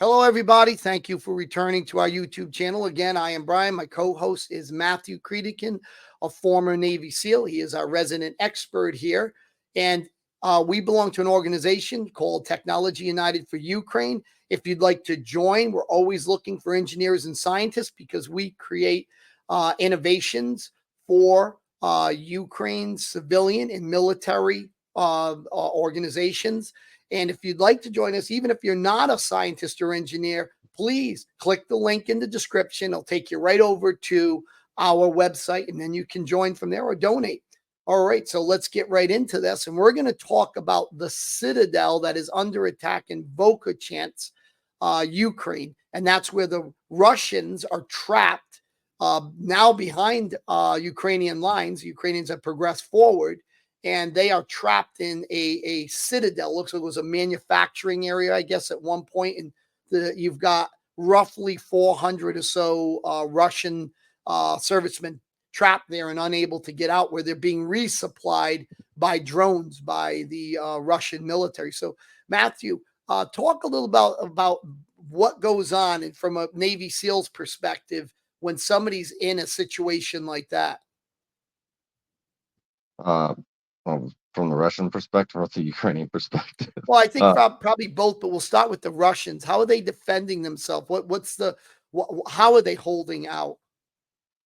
Hello, everybody. Thank you for returning to our YouTube channel. Again, I am Brian. My co-host is Matthew Creedican, a former Navy SEAL. He is our resident expert here. And we belong to an organization called Technology United for Ukraine. If you'd like to join, we're always looking for engineers and scientists because we create innovations for Ukraine's civilian and military organizations. And if you'd like to join us, even if you're not a scientist or engineer, please click the link in the description. It'll take you right over to our website, and then you can join from there or donate. All right, so let's get right into this. And we're going to talk about the Citadel that is under attack in Vovchansk, Ukraine. And that's where the Russians are trapped now behind Ukrainian lines. The Ukrainians have progressed forward, and they are trapped in a citadel. Looks like it was a manufacturing area, I guess, at one point. And you've got roughly 400 or so Russian servicemen trapped there and unable to get out, where they're being resupplied by drones by the Russian military. So, Matthew, talk a little about what goes on and from a Navy SEALs perspective when somebody's in a situation like that. Uh, well, from the Russian perspective or the Ukrainian perspective? Well, I think probably both, but we'll start with the Russians. How are they defending themselves? How are they holding out?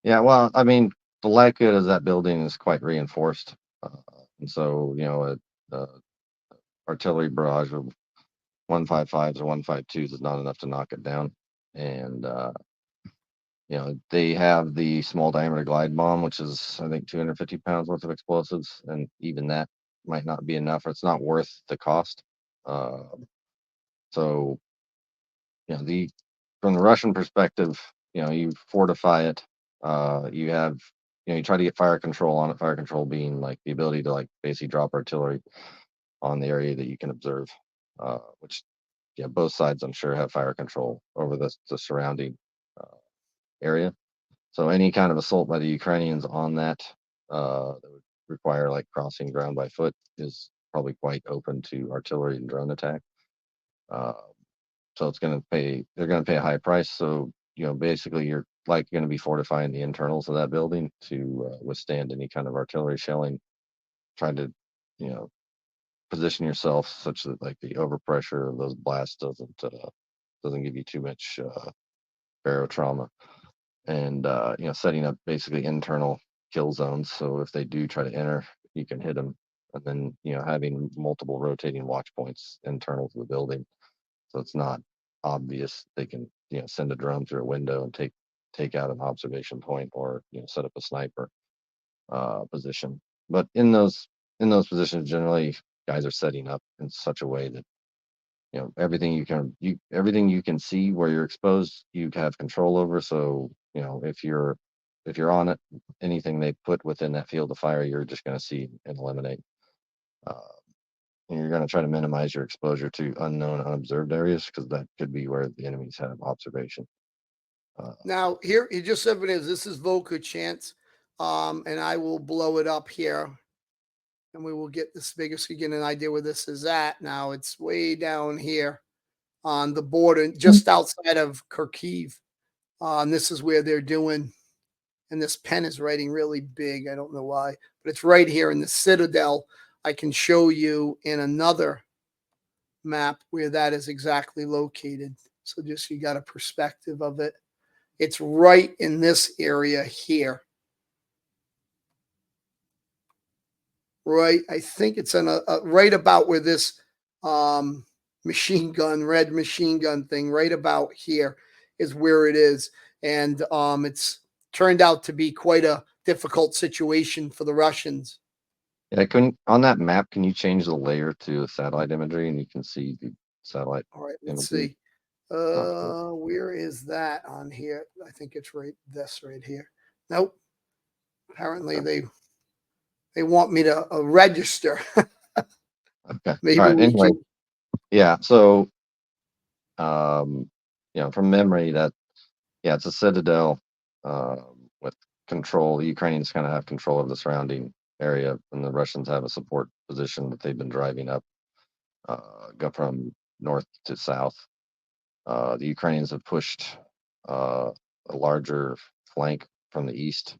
Yeah, well, I mean, the likelihood is that building is quite reinforced, and so artillery barrage of 155s or 152s is not enough to knock it down, and they have the small diameter glide bomb, which is I think 250 pounds worth of explosives, and even that might not be enough, or it's not worth the cost. Uh, so the from the Russian perspective, you fortify it. You have, you try to get fire control on it. Fire control being like the ability to like basically drop artillery on the area that you can observe, which both sides I'm sure have fire control over the surrounding uh, area. So any kind of assault by the Ukrainians on that would require like crossing ground by foot is probably quite open to artillery and drone attack. Uh, so they're going to pay a high price. So, basically you're like going to be fortifying the internals of that building to withstand any kind of artillery shelling, trying to, you know, position yourself such that like the overpressure of those blasts doesn't give you too much barotrauma, and setting up basically internal kill zones. So if they do try to enter, you can hit them, and then having multiple rotating watch points internal to the building, so it's not obvious. They can send a drone through a window and take out an observation point, or set up a sniper position. But in those positions, generally guys are setting up in such a way that everything you can see where you're exposed, you have control over. So if you're on it, anything they put within that field of fire, you're just going to see and eliminate. Uh, and you're going to try to minimize your exposure to unknown, unobserved areas, because that could be where the enemies have observation. Now, here, you just said it is. This is Vovchansk, and I will blow it up here, and we will get this bigger so you get an idea where this is at. Now, it's way down here on the border, just outside of Kharkiv. And this is where they're doing, and this pen is writing really big. I don't know why, but it's right here in the Citadel. I can show you in another map where that is exactly located. So just so you got a perspective of it. It's right in this area here. Right, I think it's in a right about where this machine gun, red machine gun thing, right about here is where it is. And it's turned out to be quite a difficult situation for the Russians. Yeah, on that map, can you change the layer to satellite imagery, and you can see the satellite All right, let's imagery? see. Sure. Where is that on here? I think it's this right here. Nope. Apparently Okay. they want me to register. Okay. All Maybe right. we Anyway, can. yeah. So, from memory, it's a citadel with control. The Ukrainians kind of have control of the surrounding area, and the Russians have a support position that they've been driving up, go from north to south. The Ukrainians have pushed a larger flank from the east,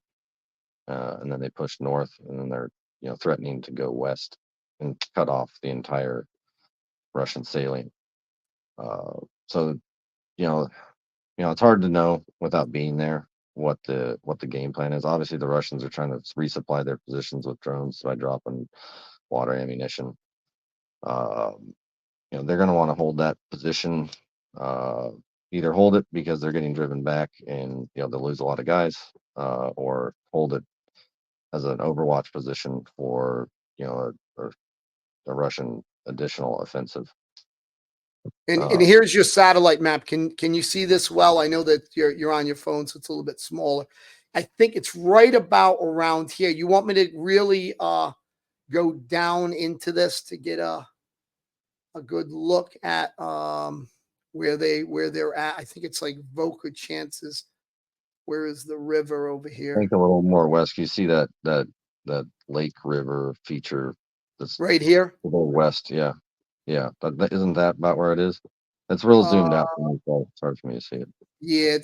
and then they pushed north, and then they're threatening to go west and cut off the entire Russian salient. So it's hard to know without being there what the game plan is. Obviously, the Russians are trying to resupply their positions with drones by dropping water ammunition. They're going to want to hold that position. Either hold it because they're getting driven back and they'll lose a lot of guys, or hold it as an overwatch position for a Russian additional offensive. And here's your satellite map. Can you see this well? I know that you're on your phone, so it's a little bit smaller. I think it's right about around here. You want me to really go down into this to get a good look at where they're at. I think it's like Vovchansk. Where is the river over I here? think a little more west. You see that lake river feature that's Right here. a little west. Yeah. Isn't that about where it is? It's real zoomed out for me, so it's hard for me to see it. Yeah,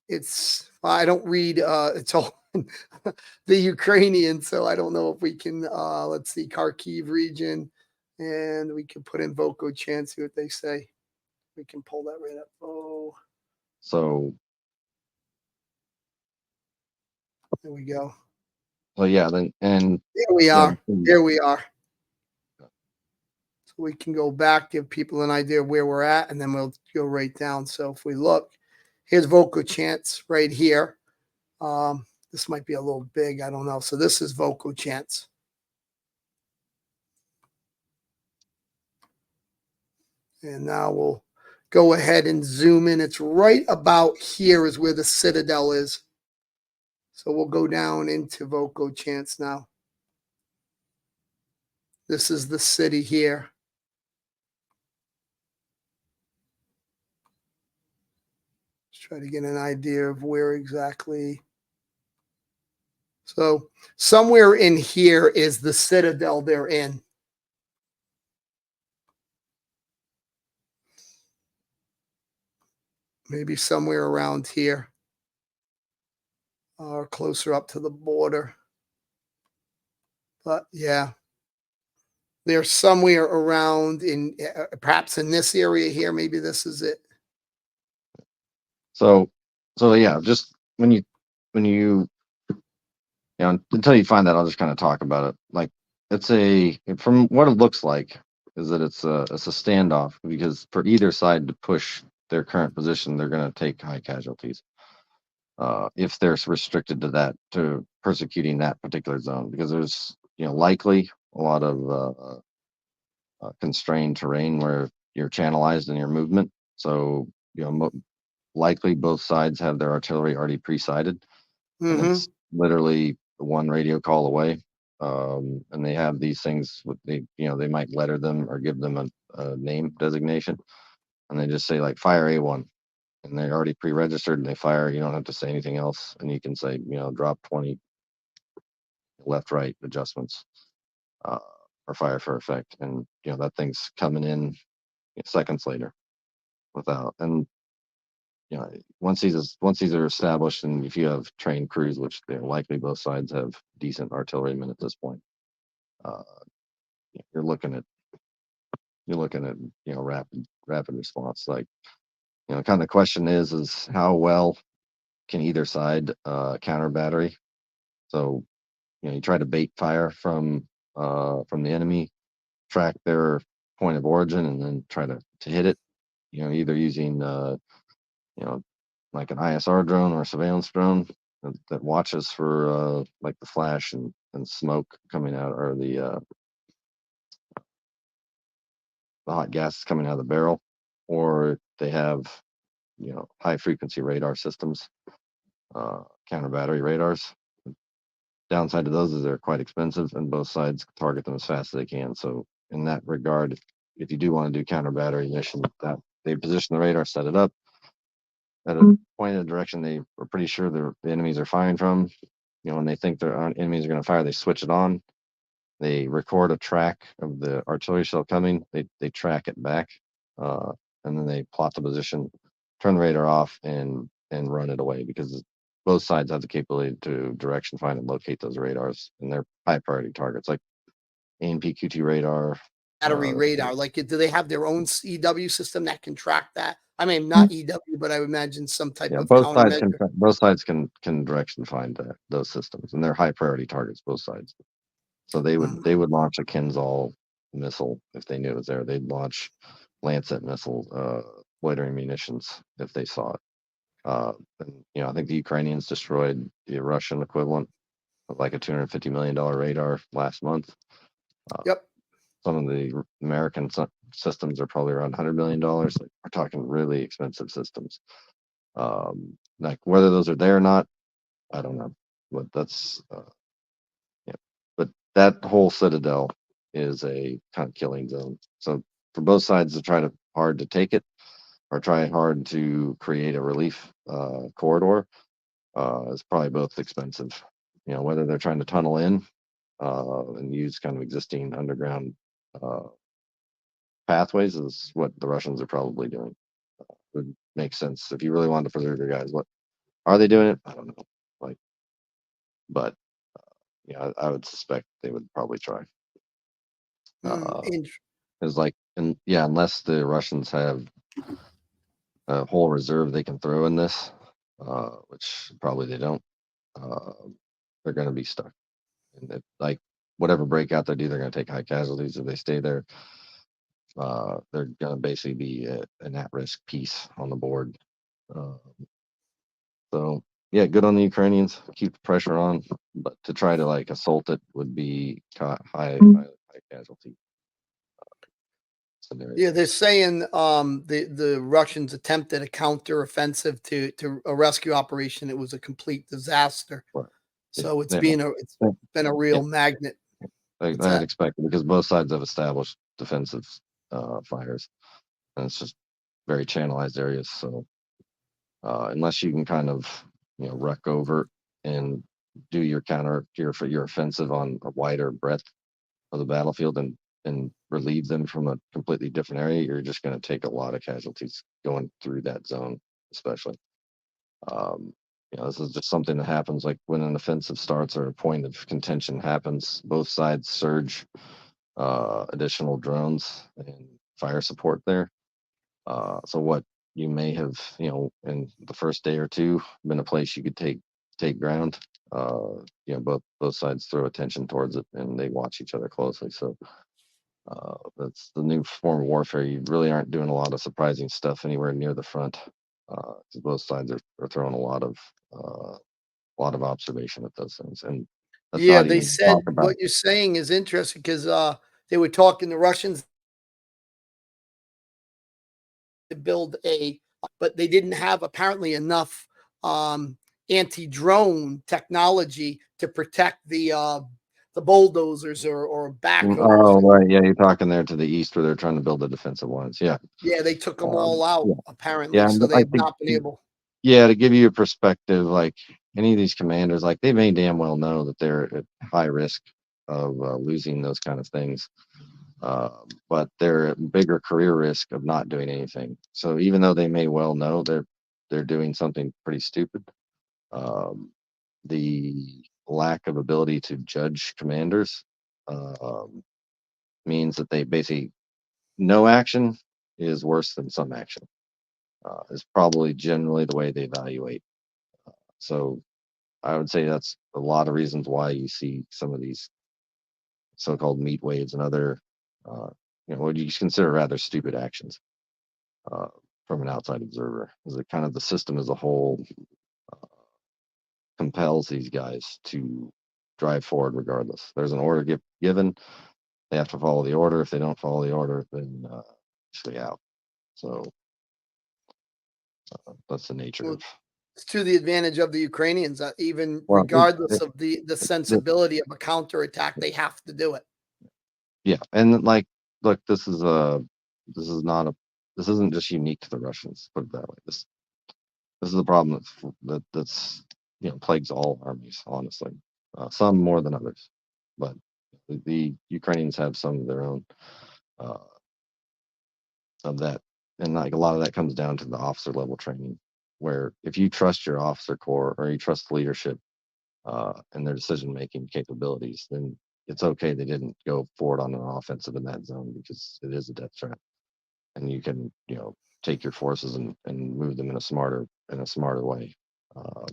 it's I don't read it's all the Ukrainian, so I don't know if we can let's see Kharkiv region, and we can put in Vovchansk, see what they say. We can pull that right up. Oh, So there we go. yeah, then and There we are. the- There we are. So we can go back, give people an idea of where we're at, and then we'll go right down. So if we look, here's Vovchansk right here. This might be a little big. I don't know. So this is Vovchansk. And now we'll go ahead and zoom in. It's right about here is where the Citadel is. So we'll go down into Vovchansk now. This is the city here. Let's try to get an idea of where exactly. So somewhere in here is the Citadel they're in. Maybe somewhere around here or closer up to the border. But yeah, they're somewhere around in perhaps in this area here. Maybe this is it. so yeah, just when you until you find that, I'll just kind of talk about it. Like from what it looks like is that it's a standoff, because for either side to push their current position, they're going to take high casualties. If they're restricted to persecuting that particular zone, because there's likely a lot of constrained terrain where you're channelized in your movement. So likely both sides have their artillery already pre-sighted, and it's literally one radio call away. And they have these things. They might letter them or give them a name designation, and they just say like fire A1, and they're already pre-registered, and they fire. You don't have to say anything else, and you can say drop 20 left right adjustments, or fire for effect, and that thing's coming in seconds later without. And once these are established, and if you have trained crews, which they're likely both sides have decent artillerymen at this point, uh, you're looking at rapid response. Like kind of the question is how well can either side counter battery. So you try to bait fire from the enemy, track their point of origin, and then try to hit it. Either using like an ISR drone or a surveillance drone that watches for like the flash and smoke coming out, or the hot gas coming out of the barrel, or they have high frequency radar systems, counter battery radars. Downside to those is they're quite expensive, and both sides target them as fast as they can. So in that regard, if you do want to do counter battery mission, that they position the radar, set it up at a point in the direction they are pretty sure the enemies are firing from. When they think their enemies are going to fire, they switch it on. They record a track of the artillery shell coming. They track it back, and then they plot the position turn the radar off and run it away, because both sides have the capability to direction find and locate those radars, and they're high priority targets like ANPQT radar. Battery radar, like, do they have their own EW system that can track that? I mean, not EW, but I would imagine some type Yeah, of both countermeasure. sides can direction find those systems, and they're high priority targets, both sides. So Mhm. they would launch a Kinzhal missile if they knew it was there. They'd launch Lancet missiles, loitering munitions if they saw it. And, I think the Ukrainians destroyed the Russian equivalent of like a $250 million radar last month. Uh, Yep. some of the American systems are probably around $100 million. Like, we're talking really expensive systems. Like whether those are there or not, I don't know. But that's yeah. But that whole Citadel is a kind of killing zone. So for both sides to try to hard to take it or try hard to create a relief corridor, is probably both expensive. Whether they're trying to tunnel in and use kind of existing underground uh, pathways is what the Russians are probably doing. Would make sense if you really wanted to preserve your guys. What are they doing it? I don't know. Like, but yeah, I would suspect they would probably try. Mm, Uh, int is like, and yeah, unless the Russians have a whole reserve they can throw in this, which probably they don't, uh, they're going to be stuck. And like whatever breakout they do, they're going to take high casualties if they stay there. They're going to basically be an at-risk piece on the board. Uh, so yeah, good on the Ukrainians. Keep the pressure on, but to try to like assault it would be high casualty scenario. Yeah, they're saying, the Russians attempted a counteroffensive to a rescue operation. It was a complete disaster. But So yeah, it's been a yeah, real magnet. What's I'd that? expect it because both sides have established defensive fires, and it's just very channelized areas. So unless you can kind of wreck over and do your your offensive on a wider breadth of the battlefield and relieve them from a completely different area, you're just going to take a lot of casualties going through that zone, especially. Um, this is just something that happens like when an offensive starts or a point of contention happens. Both sides surge additional drones and fire support there. So what you may have, in the first day or two, been a place you could take ground. Both sides throw attention towards it and they watch each other closely. So that's the new form of warfare. You really aren't doing a lot of surprising stuff anywhere near the front, because both sides are throwing a lot of observation at those things, and that's Yeah, not they even said talk about. what you're saying is interesting because they were talking the Russians to build but they didn't have apparently enough um, anti-drone technology to protect the bulldozers or backhoes. Oh, right, yeah, you're talking there to the east where they're trying to build the defensive lines. Yeah, Yeah, they took them all out yeah, apparently, yeah. so they I have think not been able. yeah, to give you a perspective, like any of these commanders, like they may damn well know that they're at high risk of losing those kind of things, but they're at bigger career risk of not doing anything. So even though they may well know they're doing something pretty stupid, um, the lack of ability to judge commanders um, means that they basically no action is worse than some action. Is probably generally the way they evaluate. So I would say that's a lot of reasons why you see some of these so-called meat waves and other, uh, what you consider rather stupid actions uh, from an outside observer. Is that kind of the system as a whole compels these guys to drive forward regardless. There's an order given, they have to follow the order. If they don't follow the order, then usually out. So that's the nature Well, of. it's to the advantage of the Ukrainians, even Well, regardless of the it, sensibility of a counterattack, they have to do it. yeah, and like, look, this is not a, this isn't just unique to the Russians. Put it that way. This is a problem that's plagues all armies, honestly. Some more than others, but the Ukrainians have some of their own uh, of that And like a lot of that comes down to the officer level training, where if you trust your officer corps or you trust the leadership and their decision making capabilities, then it's okay they didn't go forward on an offensive in that zone because it is a death trap, and you can take your forces and move them in a smarter way. Um,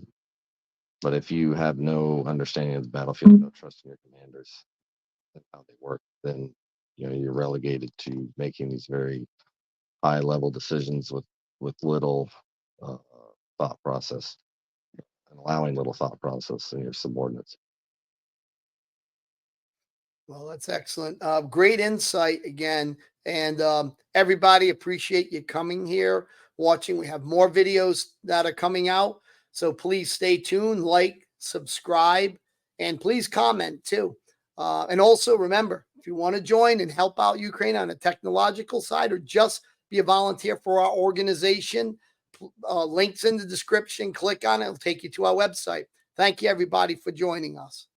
but if you have no understanding of the battlefield, no trust in your commanders and how they work, then you're relegated to making these very high level decisions with little uh, thought process and allowing little thought process in your subordinates. Well, that's excellent. Great insight again. And everybody, appreciate you coming here, watching. We have more videos that are coming out. So please stay tuned, like, subscribe, and please comment too. And also remember, if you want to join and help out Ukraine on a technological side or just be a volunteer for our organization, links in the description. Click on it. It'll take you to our website. Thank you, everybody, for joining us.